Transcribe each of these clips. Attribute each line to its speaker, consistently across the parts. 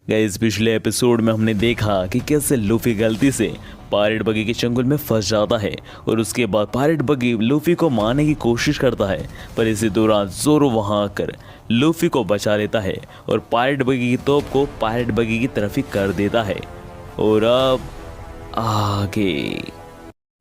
Speaker 1: Guys पिछले episode में हमने देखा कि कैसे लूफी गलती से पायरेट बगी के चंगुल में फंस जाता है और उसके बाद पायरेट बगी लूफी को मारने की कोशिश करता है, पर इसी दौरान जोरो वहां आकर लूफी को बचा लेता है और पायरेट बगी की तोप को पायरेट बगी की तरफ ही कर देता है। और अब आगे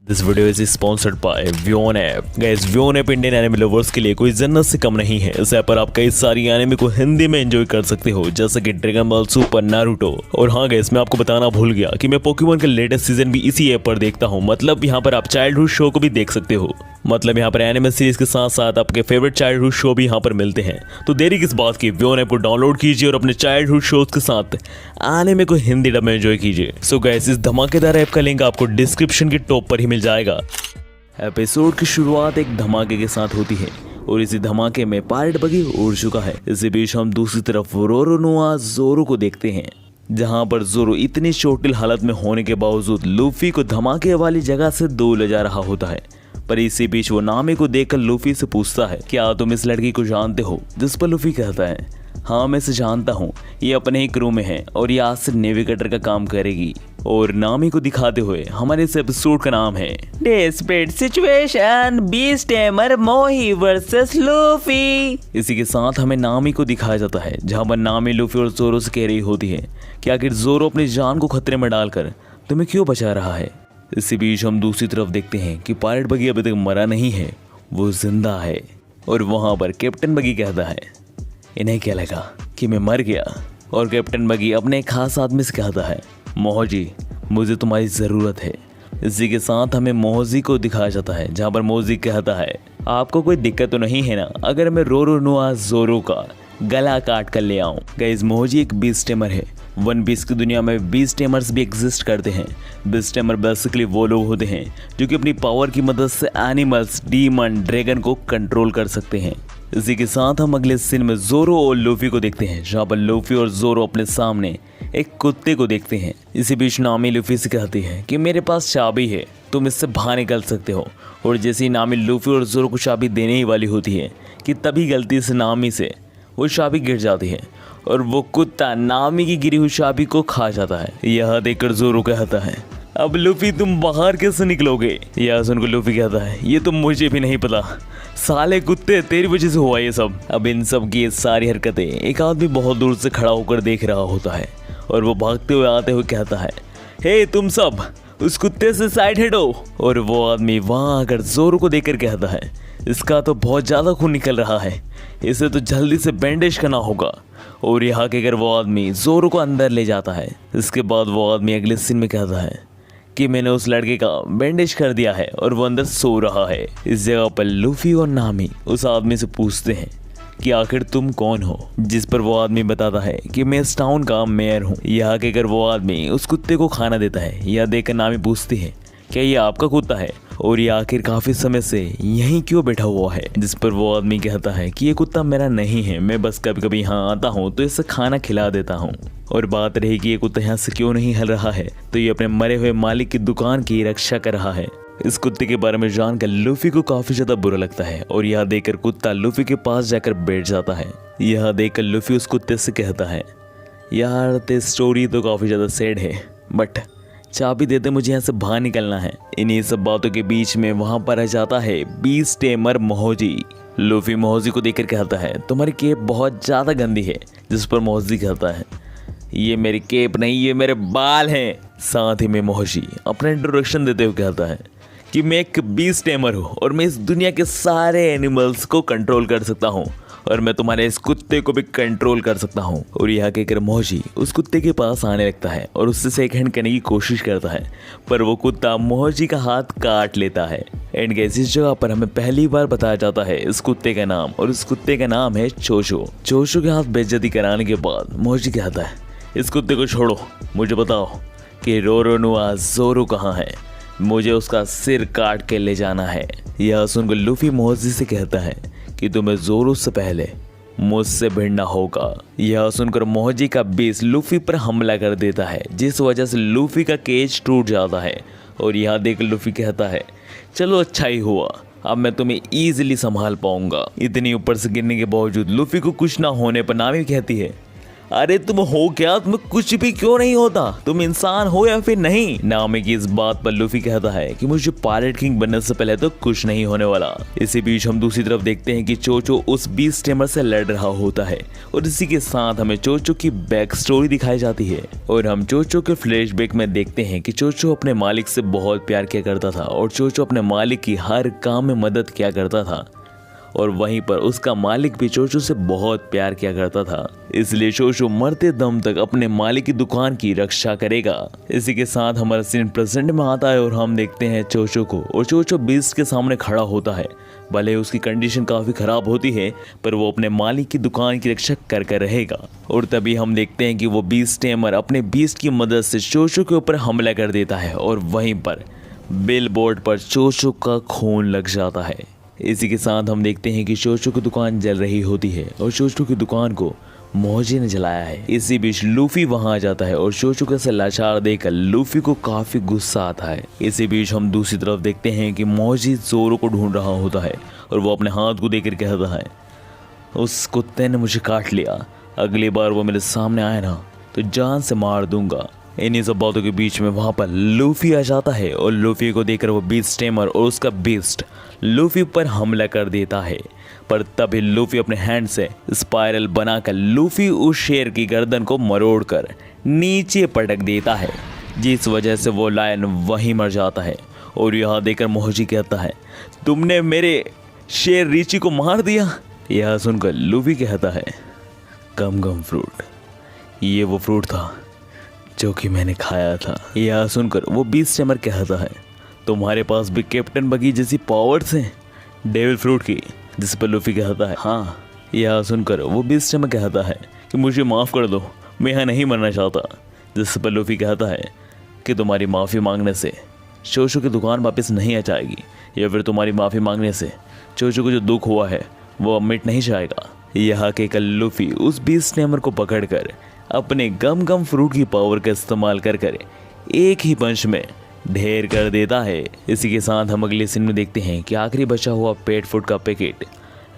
Speaker 1: this video is sponsored by Wyon app. Guys Wyon app Indian anime lovers के लिए कोई जन्नत से कम नहीं है। इस ऐप पर आप कई सारी एनिमे को हिंदी में एंजॉय कर सकते हो, जैसे कि ड्रैगन बॉल सुपर, नारुतो। और हाँ गाइस, मैं आपको बताना भूल गया कि मैं पोकेमॉन का लेटेस्ट सीजन भी इसी ऐप पर देखता हूँ। मतलब यहाँ पर आप चाइल्डहुड शो को भी देख सकते हो। मतलब यहाँ पर एनिमे सीरीज के साथ साथ आपके फेवरेट चाइल्डहुड शो भी यहाँ पर मिलते हैं। तो देरी किस बात की, व्योन ऐप को डाउनलोड कीजिए और अपने चाइल्डहुड शोज के साथ एनिमे को हिंदी डब में एंजॉय कीजिए। सो गाइस, इस धमाकेदार ऐप का लिंक आपको डिस्क्रिप्शन के टॉप पर ही मिल जाएगा। एपिसोड की शुरुआत एक धमाके के साथ होती है और इसी धमाके में पायरेट बगी उड़ चुका है। इसी बीच हम दूसरी तरफ रोरोनोआ जोरो को देखते हैं, जहां पर जोरो इतनी चोटिल हालत में होने के बावजूद लूफी को धमाके वाली जगह से दूर ले जा रहा होता है। पर इसी बीच वो नामी को देखकर लूफी से पूछता है, क्या तुम इस लड़की को जानते हो? जिस पर लूफी कहता है, हाँ मैं इसे जानता हूँ, ये अपने ही क्रू में है और ये आज से नेविगेटर का काम करेगी। और नामी को दिखाते हुए हमारे इस एपिसोड का नाम है डेस्परेट सिचुएशन बीस्ट टेमर मोही वर्सेस लूफी। इसी के साथ हमें नामी को दिखाया जाता है, जहाँ पर नामी लूफी और जोरो से कह रही होती है कि आखिर जोरो अपनी जान को खतरे में डालकर तुम्हें क्यों बचा रहा है। इसी बीच हम दूसरी तरफ देखते हैं कि पायरेट बगी अभी तक मरा नहीं है, वो जिंदा है। और वहाँ पर कैप्टन बगी कहता है, इन्हें क्या लगा कि मैं मर गया? और कैप्टन बगी अपने एक खास आदमी से कहता है, मोहजी मुझे तुम्हारी ज़रूरत है। इसी के साथ हमें मोहजी को दिखाया जाता है, जहाँ पर मोहजी कहता है, आपको कोई दिक्कत तो नहीं है ना अगर मैं रोरोनोआ जोरो का गला काट कर ले आऊँ? गाइस, मोहजी एक बीस्ट टेमर है। वन पीस की दुनिया में बीस्ट टेमर्स भी एग्जिस्ट करते हैं। बीस्ट टेमर बेसिकली वो लोग होते हैं जो कि अपनी पावर की मदद से एनिमल्स, डीमन, ड्रैगन को कंट्रोल कर सकते हैं। इसी के साथ हम अगले सीन में जोरो और लूफी को देखते हैं, जहाँ पर लूफी और जोरो अपने सामने एक कुत्ते को देखते हैं। इसी बीच नामी लूफी से कहती है कि मेरे पास चाबी है, तुम इससे बाहर निकल सकते हो। और जैसे ही नामी लूफी और जोरो को चाबी देने ही वाली होती है कि तभी गलती से नामी से वो चाबी गिर जाती है और वो कुत्ता नामी की गिरी हुई चाबी को खा जाता है। यह देखकर जोरो कहता है, अब लूफी तुम बाहर कैसे निकलोगे? यह सुनकर लूफी कहता है, ये तो मुझे भी नहीं पता, साले कुत्ते तेरी वजह से हुआ ये सब। अब इन सब की सारी हरकतें एक आदमी बहुत दूर से खड़ा होकर देख रहा होता है और वो भागते हुए आते हुए कहता है, हे तुम सब उस कुत्ते से साइड हटो। और वो आदमी वहाँ आकर जोरो को देखकर कहता है, इसका तो बहुत ज़्यादा खून निकल रहा है, इसे तो जल्दी से बैंडेज करना होगा। और यहाँ कहकर वो आदमी जोरो को अंदर ले जाता है। इसके बाद वो आदमी अगले सीन में कहता है कि मैंने उस लड़के का बैंडेज कर दिया है और वो अंदर सो रहा है। इस जगह पर लूफी और नामी उस आदमी से पूछते हैं कि आखिर तुम कौन हो? जिस पर वो आदमी बताता है कि मैं इस टाउन का मेयर हूँ। यहाँ कहकर वो आदमी उस कुत्ते को खाना देता है। यह देखकर नामी पूछती है, क्या ये आपका कुत्ता है और ये आखिर काफ़ी समय से यहीं क्यों बैठा हुआ है? जिस पर वो आदमी कहता है कि ये कुत्ता मेरा नहीं है, मैं बस कभी कभी यहाँ आता हूँ तो इसे खाना खिला देता हूँ। और बात रही कि ये कुत्ता यहाँ से क्यों नहीं हिल रहा है, तो ये अपने मरे हुए मालिक की दुकान की रक्षा कर रहा है। इस कुत्ते के बारे में जानकर लूफी को काफ़ी ज़्यादा बुरा लगता है और यह देखकर कुत्ता लूफी के पास जाकर बैठ जाता है। यह देखकर लूफी उस कुत्ते से कहता है, यार ते स्टोरी तो काफ़ी ज़्यादा सैड है, बट चाबी देते मुझे यहाँ से बाहर निकलना है। इन्हीं सब बातों के बीच में वहाँ पर आ जाता है बीस्ट टेमर मोहजी। लूफी मोहजी को देखकर कहता है, तुम्हारी केप बहुत ज़्यादा गंदी है। जिस पर मोहजी कहता है, ये मेरी केप नहीं, ये मेरे बाल हैं। साथ ही में मोहजी अपना इंट्रोडक्शन देते हुए कहता है कि मैं एक बीस्ट टेमर हूँ और मैं इस दुनिया के सारे एनिमल्स को कंट्रोल कर सकता हूँ और मैं तुम्हारे इस कुत्ते को भी कंट्रोल कर सकता हूँ। और यह कहकर मोहजी उस कुत्ते के पास आने लगता है और उससे शेक हैंड करने की कोशिश करता है, पर वो कुत्ता मोहजी का हाथ काट लेता है। एंड गाइस, इस जगह पर हमें पहली बार बताया जाता है इस कुत्ते का नाम, और इस कुत्ते का नाम है चोचो। चोचो के हाथ बेइज्जती कराने के बाद मोहजी कहता है, इस कुत्ते को छोड़ो, मुझे बताओ कि रोरोनोआ जोरो कहाँ है, मुझे उसका सिर काट के ले जाना है। यह सुनकर लूफी मोहजी से कहता है कि तुम्हें जोरो से पहले मुझसे भिड़ना होगा। यह सुनकर मोहजी का बेस लूफी पर हमला कर देता है, जिस वजह से लूफी का केज टूट जाता है। और यह देख लूफी कहता है, चलो अच्छा ही हुआ, अब मैं तुम्हें ईजिली संभाल पाऊंगा। इतनी ऊपर से गिरने के बावजूद लूफी को कुछ ना होने पर नामी कहती है, अरे तुम हो क्या? तुम्हें कुछ भी क्यों नहीं होता? तुम इंसान हो या फिर नहीं? नामी की इस बात पर लूफी कहता है कि मुझे पायरेट किंग बनने से पहले तो कुछ नहीं होने वाला। इसी बीच हम दूसरी तरफ देखते हैं कि चोचो उस बीस्ट टेमर से लड़ रहा होता है और इसी के साथ हमें चोचो की बैक स्टोरी दिखाई जाती है और हम चोचो के फ्लैशबैक में देखते हैं कि चोचो अपने मालिक से बहुत प्यार किया करता था और चोचो अपने मालिक की हर काम में मदद किया करता था और वहीं पर उसका मालिक भी चोचो से बहुत प्यार किया करता था। इसलिए चोचो मरते दम तक अपने मालिक की दुकान की रक्षा करेगा। इसी के साथ हमारा सीन प्रेजेंट में आता है और हम देखते हैं चोचो को और चोचो बीस्ट के सामने खड़ा होता है। भले उसकी कंडीशन काफी खराब होती है पर वो अपने मालिक की दुकान की रक्षा कर रहेगा। और तभी हम देखते हैं कि वो बीस्ट टेमर अपने बीस्ट की मदद से चोचो के ऊपर हमला कर देता है और वहीं पर बिल बोर्ड पर चोचो का खून लग जाता है। इसी के साथ हम देखते हैं कि चोचो की दुकान जल रही होती है और चोचो की दुकान को मोजी ने जलाया है। इसी बीच लूफी वहां आ जाता है और चोचो के से लाचार देखकर लूफी को काफी गुस्सा आता है। इसी बीच हम दूसरी तरफ देखते हैं कि मोजी जोरो को ढूंढ रहा होता है और वो अपने हाथ को देकर कहता है, उस कुत्ते ने मुझे काट लिया, अगली बार वो मेरे सामने आए ना तो जान से मार दूंगा। इन्हीं सब बातों के बीच में वहां पर लूफी आ जाता है और लूफी को देखकर वो बीस्ट टेमर और उसका बीस्ट लूफी पर हमला कर देता है। पर तभी लूफी अपने हैंड से स्पाइरल बनाकर लूफी उस शेर की गर्दन को मरोड़कर नीचे पटक देता है, जिस वजह से वो लायन वहीं मर जाता है। और यहाँ देखकर मोहजी कहता है, तुमने मेरे शेर रीची को मार दिया। यह सुनकर लूफी कहता है, गम गम फ्रूट, ये वो फ्रूट था जो कि मैंने खाया था। यह सुनकर वो बीस्ट टेमर कहता है, तुम्हारे पास भी कैप्टन बगी जैसी पावर्स हैं डेविल फ्रूट की? जिस पर लूफी कहता है, हाँ। यह सुनकर वो बीस्ट टेमर कहता है कि मुझे माफ़ कर दो, मैं यहाँ नहीं मरना चाहता। जिस पर लूफी कहता है कि तुम्हारी माफ़ी मांगने से चोचो की दुकान वापस नहीं आ जाएगी या फिर तुम्हारी माफ़ी मांगने से चोचो को जो दुख हुआ है वो अब मिट नहीं जाएगा। यह कहकर लूफी उस बीस्ट टेमर को पकड़कर अपने गम गम फ्रूट की पावर का इस्तेमाल कर एक ही पंच में ढेर कर देता है। इसी के साथ हम अगले सीन में देखते हैं कि आखिरी बचा हुआ पेट फूड का पैकेट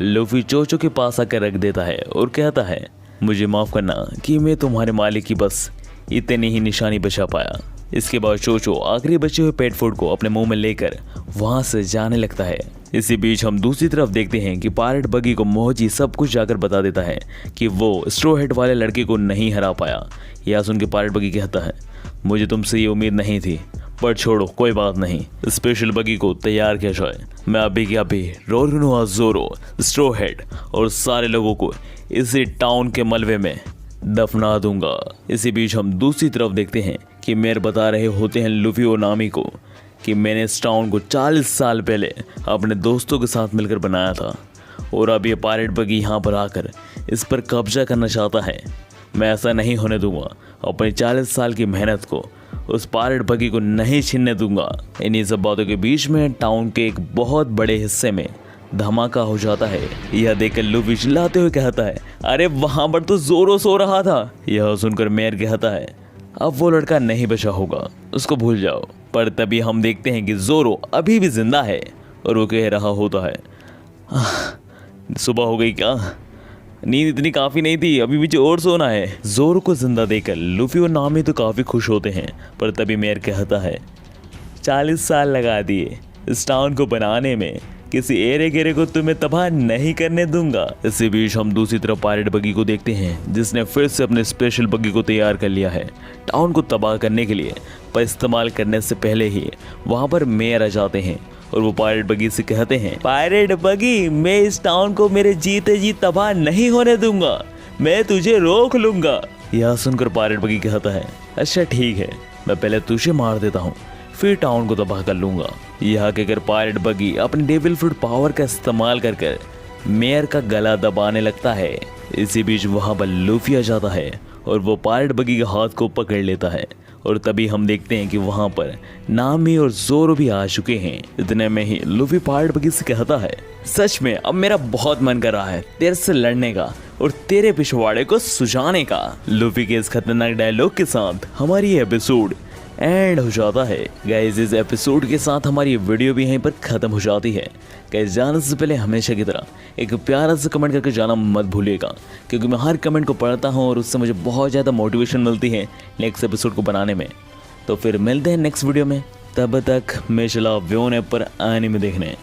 Speaker 1: लूफी चोचो के पास आकर रख देता है और कहता है, मुझे माफ़ करना कि मैं तुम्हारे मालिक की बस इतनी ही निशानी बचा पाया। इसके बाद चोचो आखिरी बचे हुए पेट फूड को अपने मुंह में लेकर वहां से जाने लगता है। इसी बीच हम दूसरी तरफ देखते हैं कि पायरेट बगी को मोहजी सब कुछ जाकर बता देता है कि वो स्ट्रो हेड वाले लड़के को नहीं हरा पाया। यह सुन के पायरेट बगी कहता है, मुझे तुमसे ये उम्मीद नहीं थी, पर छोड़ो कोई बात नहीं, स्पेशल बगी को तैयार किया जाए। मैं अभी के अभी रोरुनोआ जोरो, स्ट्रो हेड और सारे लोगों को इसी टाउन के मलबे में दफना दूंगा। इसी बीच हम दूसरी तरफ देखते हैं कि मेयर बता रहे होते हैं लूफी और नामी को कि मैंने इस टाउन को 40 साल पहले अपने दोस्तों के साथ मिलकर बनाया था और अब ये पायरेट बगी यहाँ पर आकर इस पर कब्जा करना चाहता है। मैं ऐसा नहीं होने दूंगा, अपनी 40 साल की मेहनत को उस पायरेट बगी को नहीं छीनने दूंगा। इन्हीं सब बातों के बीच में टाउन के एक बहुत बड़े हिस्से में धमाका हो जाता है। यह देखकर लूफी चिल्लाते हुए कहता है, अरे वहां पर तो जोरो सो रहा था। यह सुनकर मेयर कहता है, अब वो लड़का नहीं बचा होगा, उसको भूल जाओ। पर तभी हम देखते हैं कि जोरो अभी भी जिंदा है और वो कह रहा होता है, सुबह हो गई क्या? नींद इतनी काफ़ी नहीं थी, अभी मुझे और सोना है। जोरो को जिंदा देखकर लूफी और नामी तो काफ़ी खुश होते हैं, पर तभी मेयर कहता है, 40 साल लगा दिए इस टाउन को बनाने में, किसी एरे गेरे को तुम्हें तबाह नहीं करने दूंगा। इसी बीच हम दूसरी तरफ पायरेट बगी को देखते हैं जिसने फिर से अपने स्पेशल बगी को तैयार कर लिया है टाउन को तबाह करने के लिए। पर इस्तेमाल करने से पहले ही वहां पर मेयर आ जाते हैं और वो पायरेट बगी से कहते हैं, पायरेट बगी, मैं इस टाउन को मेरे जीते जी तबाह नहीं होने दूंगा, मैं तुझे रोक लूंगा। यह सुनकर पायरेट बगी कहता है, अच्छा ठीक है, मैं पहले तुझे मार देता हूँ, फिर टाउन को तबाह कर लूंगा। यह कहकर पायरेट बगी अपने डेविल फ्रूट पावर का इस्तेमाल कर मेयर का गला दबाने लगता है। इसी बीच वहां पर लूफी आ जाता है और वो पायरेट बगी के हाथ को पकड़ लेता है और तभी हम देखते हैं कि वहां पर नामी और जोरो भी आ चुके हैं। इतने में ही लूफी पायरेट बगी से कहता है, सच में अब मेरा बहुत मन कर रहा है तेरे से लड़ने का और तेरे पिछवाड़े को सुझाने का। लूफी के इस खतरनाक डायलॉग के साथ हमारी एपिसोड एंड हो जाता है। गाइस इस एपिसोड के साथ हमारी वीडियो भी यहीं पर ख़त्म हो जाती है। गाइस जाने से पहले हमेशा की तरह एक प्यारा सा कमेंट करके जाना मत भूलिएगा, क्योंकि मैं हर कमेंट को पढ़ता हूँ और उससे मुझे बहुत ज़्यादा मोटिवेशन मिलती है नेक्स्ट एपिसोड को बनाने में। तो फिर मिलते हैं नेक्स्ट वीडियो में, तब तक मैं चला व्योन ऐप पर एनीमे देखने।